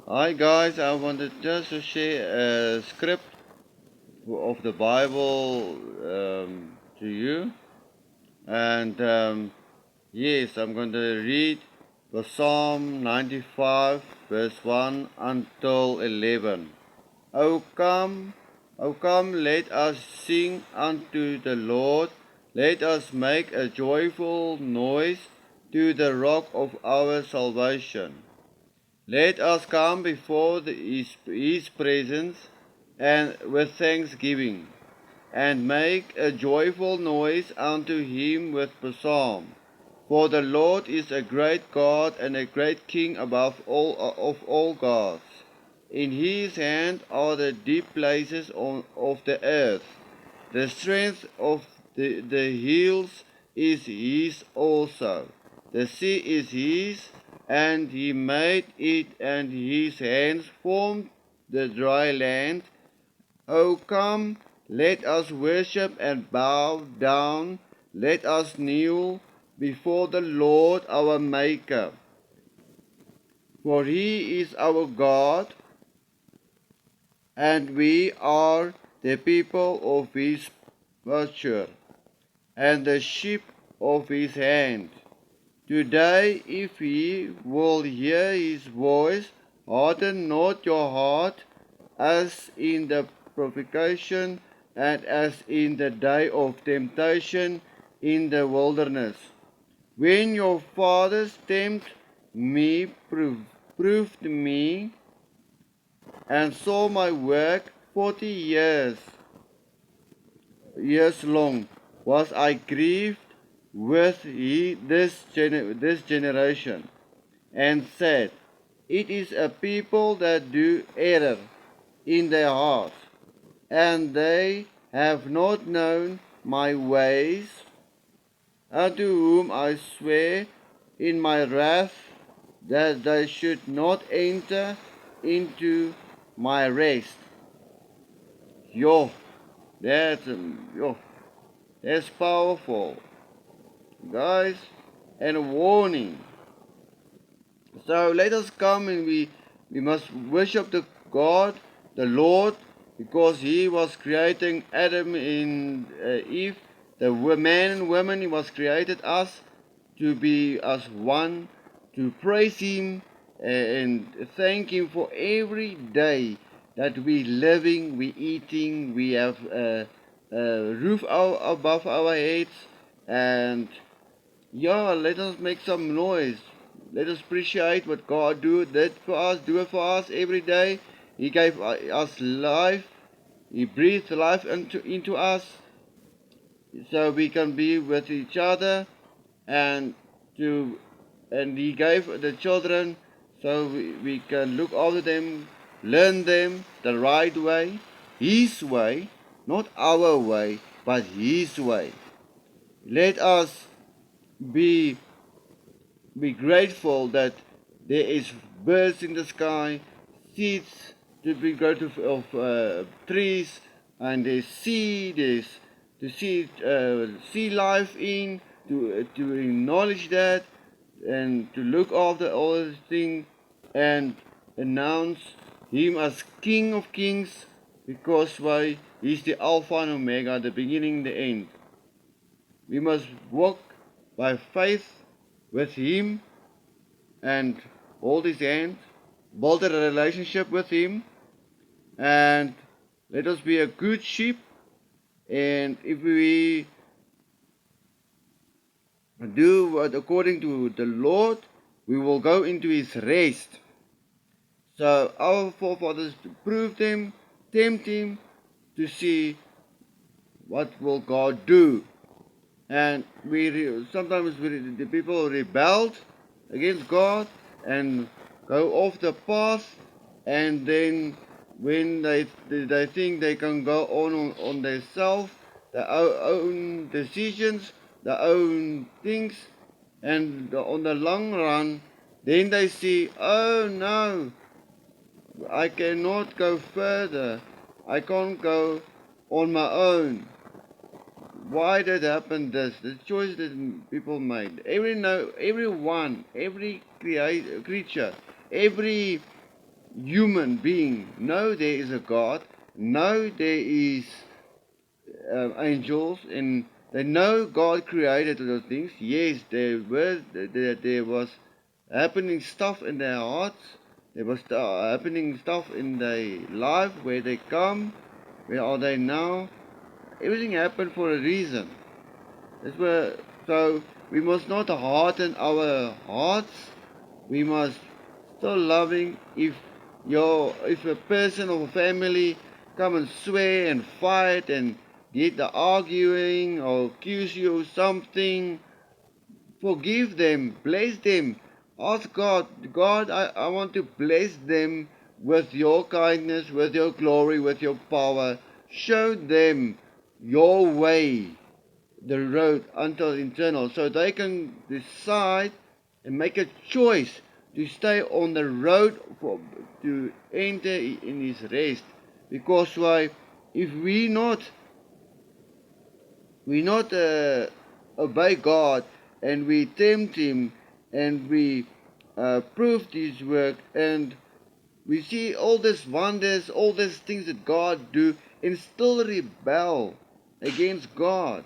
Hi guys, I wanted just to share a script of the Bible to you. And yes, I'm going to read the Psalm 95, verse 1 until 11. O come, let us sing unto the Lord. Let us make a joyful noise to the rock of our salvation. Let us come before his presence and with thanksgiving, and make a joyful noise unto him with psalm. For the Lord is a great God and a great King above all of all gods. In his hand are the deep places of the earth. The strength of the hills is his also. The sea is his, and he made it, and his hands formed the dry land. O come, let us worship and bow down. Let us kneel before the Lord our Maker. For he is our God, and we are the people of his pasture, and the sheep of his hand. Today, if ye will hear his voice, harden not your heart, as in the provocation and as in the day of temptation in the wilderness. When your fathers proved me, and saw my work 40 years long, was I grieved with this generation, and said, It is a people that do error in their hearts, and they have not known my ways, unto whom I swear in my wrath that they should not enter into my rest. Yo, that's yo, that's powerful, guys, and a warning. So let us come and we must worship the God, the Lord, because He was creating Adam and Eve, the man and woman. He was created us to be as one, to praise Him and thank Him for every day that we living, we eating, we have a roof above our heads, and yeah, let us make some noise. Let us appreciate what God did for us, do it for us every day. He gave us life. He breathed life into us so we can be with each other, and to and He gave the children so we can look after them, learn them the right way, His way, not our way, but His way. Let us be be grateful that there is birds in the sky, seeds to be grateful of trees, and there's sea, there's to see sea life in, to acknowledge that, and to look after all these things, and announce Him as King of Kings, because why He's the Alpha and Omega, the beginning, the end. We must walk by faith with Him and hold His hand, build a relationship with Him, and let us be a good sheep. And if we do what according to the Lord, we will go into His rest. So our forefathers proved Him, tempt Him to see what will God do. And sometimes the people rebelled against God and go off the path, and then when they think they can go on themselves, their own decisions, their own things, and on the long run, then they see, oh no, I cannot go further, I can't go on my own. Why did happen this? The choice that people made. Everyone, every creature, every human being know there is a God, know there is angels, and they know God created those things. Yes, there was happening stuff in their hearts. There was happening stuff in their life, where they come, where are they now. Everything happened for a reason. That's where, so we must not harden our hearts. We must still loving. If a person or a family come and swear and fight and get the arguing or accuse you of something, forgive them, bless them. Ask God, God, I want to bless them with your kindness, with your glory, with your power. Show them your way, the road until eternal, so they can decide and make a choice to stay on the road to enter in his rest. Because why? If we not obey God, and we tempt him, and we prove his work, and we see all these wonders, all these things that God do, and still rebel against God,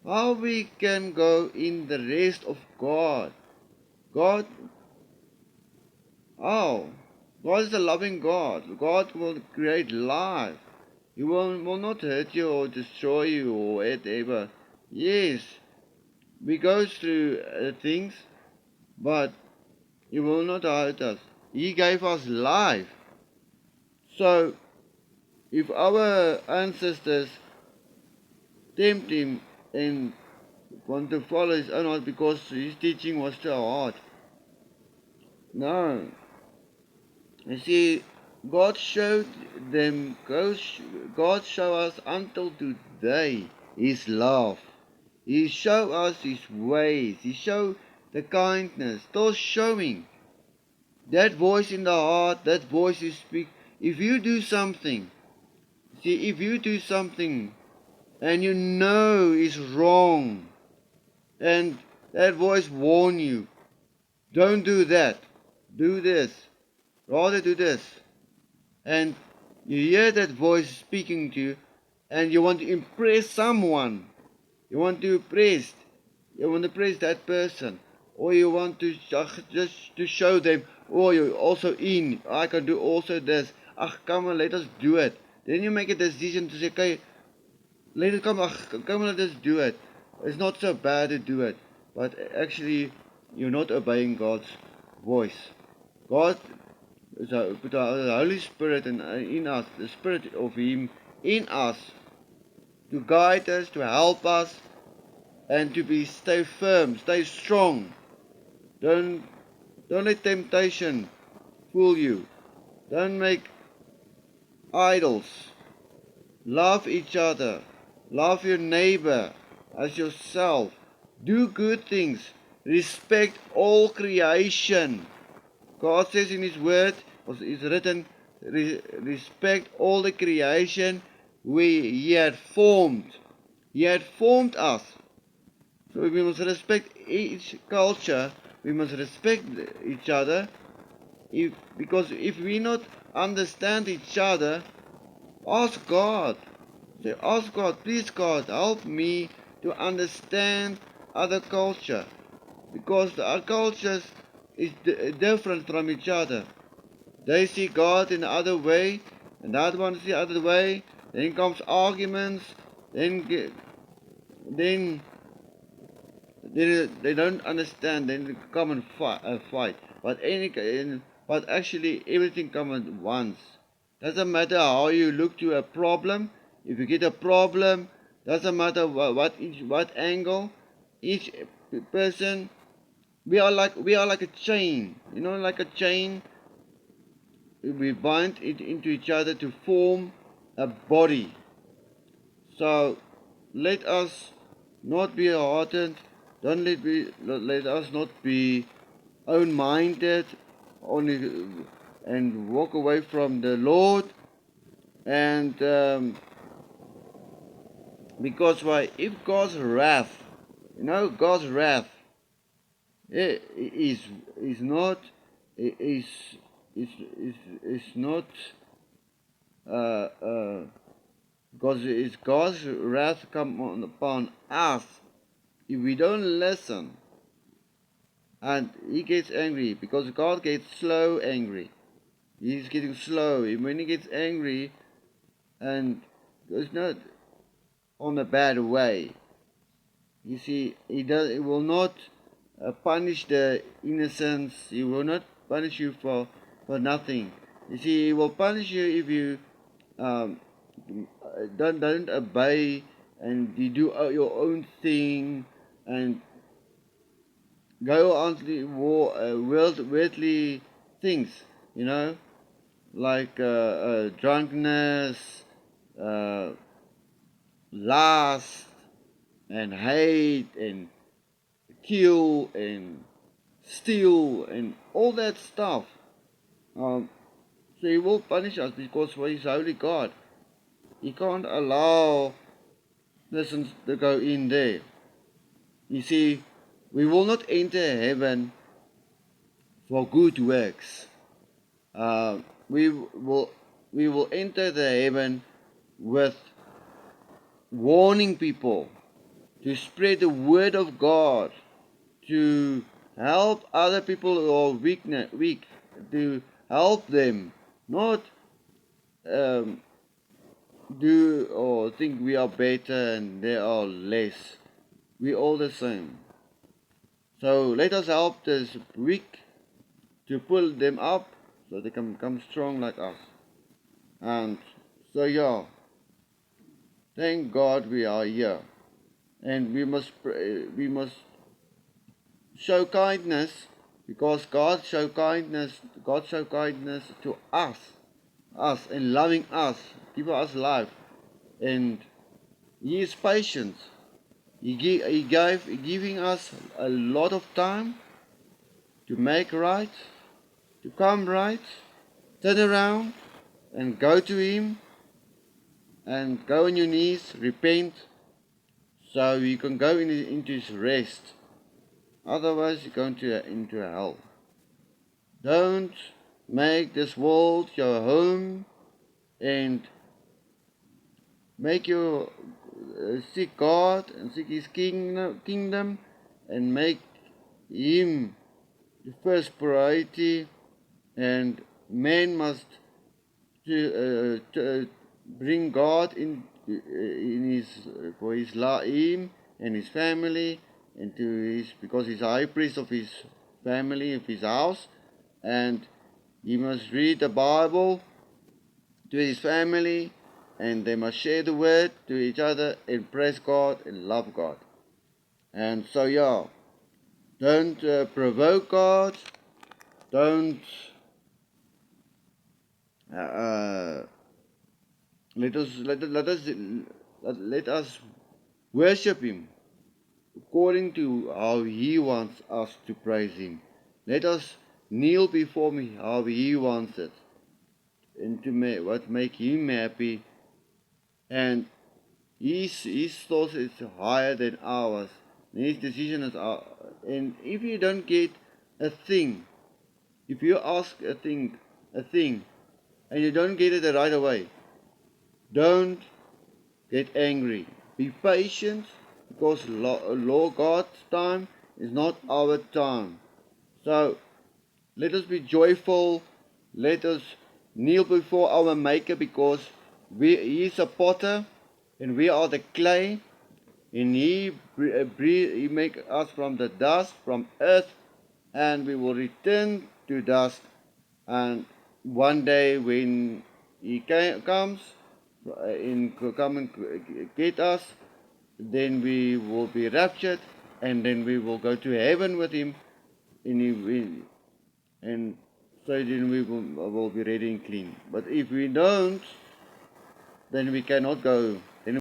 how we can go in the rest of God? God, oh, God is a loving God. God will create life. He will not hurt you or destroy you or whatever. Yes, we go through things, but He will not hurt us. He gave us life. So, if our ancestors tempt Him and want to follow His own heart because His teaching was too hard, no. You see, God showed them, God showed us until today His love. He showed us His ways. He showed the kindness. Still showing. That voice in the heart, that voice you speak. If you do something, see, if you do something and you know it's wrong, and that voice warn you, don't do that. Do this. Rather do this. And you hear that voice speaking to you, and you want to impress someone. You want to impress that person, or you want to just to show them, oh, you're also in. I can do also this. Come on, let us do it. Then you make a decision to say, okay, come on, let us do it. It's not so bad to do it, but actually, you're not obeying God's voice. God, so put the Holy Spirit in us, the Spirit of Him in us, to guide us, to help us, and to stay firm, stay strong. Don't let temptation fool you. Don't make idols. Love each other. Love your neighbor as yourself. Do good things. Respect all creation. God says in His Word, is written, respect all the creation He had formed. He had formed us. So we must respect each culture. We must respect each other. Because if we not understand each other, ask God. Say, ask God, please God, help me to understand other culture. Because our cultures is different from each other. They see God in the other way, and the other one see the other way. Then comes arguments. Then they don't understand. Then they come and fight. But actually, everything comes at once. Doesn't matter how you look to a problem. If you get a problem, doesn't matter what angle. Each person, we are like a chain. You know, like a chain. We bind it into each other to form a body. So let us not be hardened. Don't let us not be own-minded, only and walk away from the Lord. And because why? If God's wrath, God's wrath is not is is not uh, uh, because it's God's wrath upon us if we don't listen. And he gets angry because God gets slow angry. He's getting slow. And when he gets angry, and it's not on a bad way. You see, he will not punish the innocents. He will not punish you for nothing. You see, he will punish you if you um, don't obey and you do your own thing and go on to the worldly things, you know, like drunkenness, uh, lust, and hate, and kill, and steal, and all that stuff. Um, so he will punish us because for his holy God. He can't allow persons to go in there. You see, we will not enter heaven for good works. Uh, we will we will enter the heaven with warning people, to spread the word of God, to help other people who are weak, to help them, not um, do or think we are better and they are less. We all the same. So let us help this weak to pull them up so they can become strong like us. And so yeah, thank God we are here, and we must show kindness because God show kindness to us and loving us, give us life, and He is patient. He giving us a lot of time to make right, to come right, turn around and go to Him and go on your knees, repent, so you can go into His rest. Otherwise, you're going into hell. Don't make this world your home and make your seek God and seek His kingdom and make Him the first priority. And man must bring God in his for his him and his family, and to his because he's high priest of his family, of his house, and he must read the Bible to his family, and they must share the word to each other and praise God and love God. And so yeah, don't provoke God, don't uh, let us worship Him according to how He wants us to praise Him. Let us kneel before Him how He wants it, and to make Him happy. And His thoughts is higher than ours. And His decision is our. And if you don't get a thing, if you ask a thing, and you don't get it right away, don't get angry. Be patient because Lord God's time is not our time. So let us be joyful. Let us kneel before our Maker because He is a potter and we are the clay. And He make us from the dust, from earth, and we will return to dust. And one day when He comes, come and get us, then we will be raptured, and then we will go to heaven with Him, and so then we will be ready and clean. But if we don't, then we cannot go